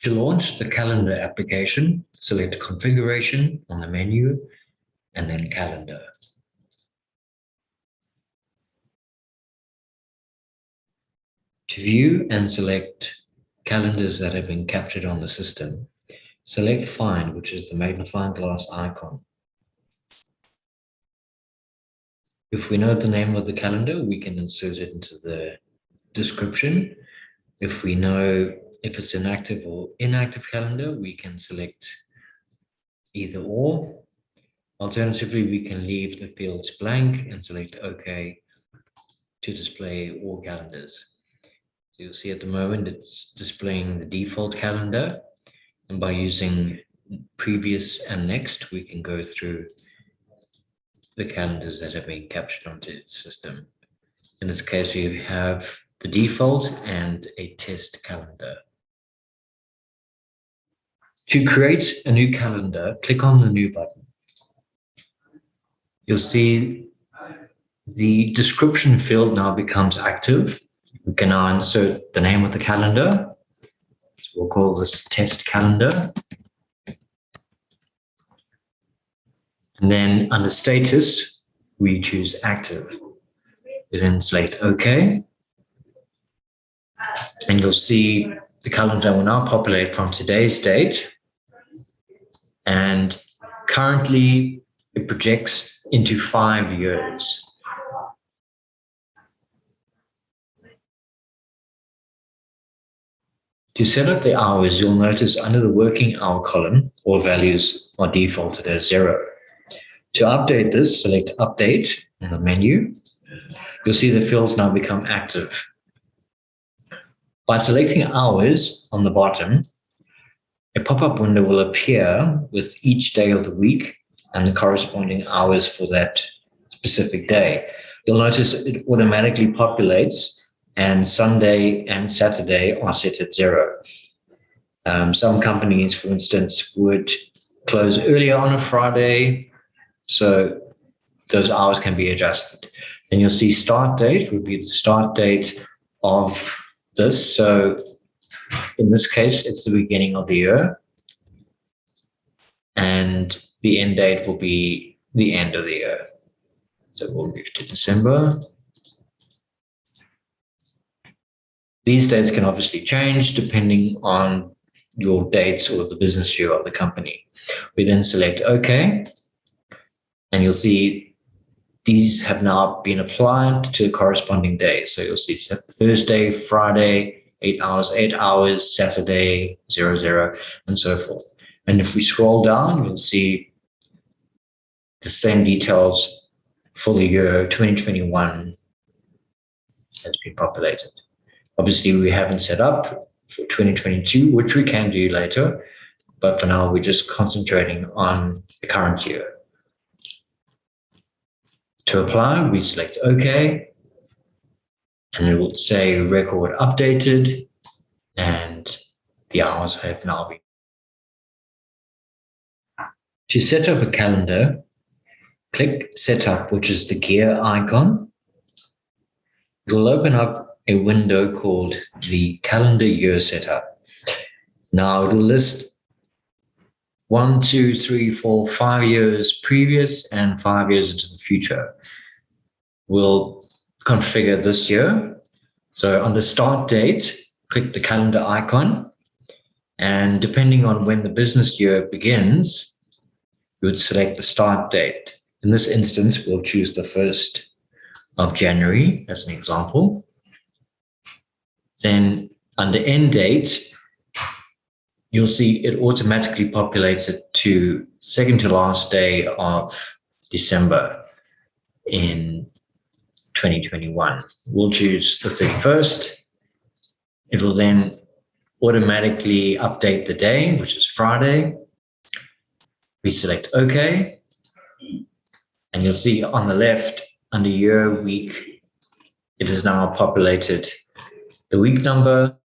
To launch the calendar application, select Configuration on the menu and then Calendar. To view and select calendars that have been captured on the system, select Find, which is the magnifying glass icon. If we know the name of the calendar, we can insert it into the description. If we know if it's an active or inactive calendar, we can select either or. Alternatively, we can leave the fields blank and select OK to display all calendars. So you'll see at the moment it's displaying the default calendar, and by using previous and next, we can go through the calendars that have been captured onto its system. In this case, we have the default and a test calendar. To create a new calendar, click on the New button. You'll see the description field now becomes active. We can now insert the name of the calendar. So we'll call this Test Calendar. And then under Status, we choose Active. We then select OK. And you'll see the calendar will now populate from today's date. And currently, it projects into 5 years. To set up the hours, you'll notice under the working hour column, all values are defaulted as 0. To update this, select Update in the menu. You'll see the fields now become active. By selecting hours on the bottom, a pop-up window will appear with each day of the week and the corresponding hours for that specific day. You'll notice it automatically populates, and Sunday and Saturday are set at 0. Some companies, for instance, would close earlier on a Friday, so those hours can be adjusted. Then you'll see start date would be the start date of this. So in this case, it's the beginning of the year, and the end date will be the end of the year. So we'll move to December. These dates can obviously change depending on your dates or the business year of the company. We then select OK, and you'll see these have now been applied to corresponding days. So you'll see Thursday, Friday, 8 hours, 8 hours, Saturday, 0, 0, and so forth. And if we scroll down, you'll see the same details for the year 2021 has been populated. Obviously, we haven't set up for 2022, which we can do later, but for now, we're just concentrating on the current year. To apply, we select OK, and it will say record updated, and the hours have now been. To set up a calendar, click Setup, which is the gear icon. It will open up a window called the Calendar Year Setup. Now it will list 1, 2, 3, 4, 5 years previous and 5 years into the future. We'll configure this year. So on the start date, click the calendar icon, and depending on when the business year begins, you would select the start date. In this instance, we'll choose the 1st of January as an example. Then under end date, you'll see it automatically populates it to second to last day of December in 2021. We'll choose the 31st. It will then automatically update the day, which is Friday. We select OK. And you'll see on the left, under year, week, it is now populated the week number,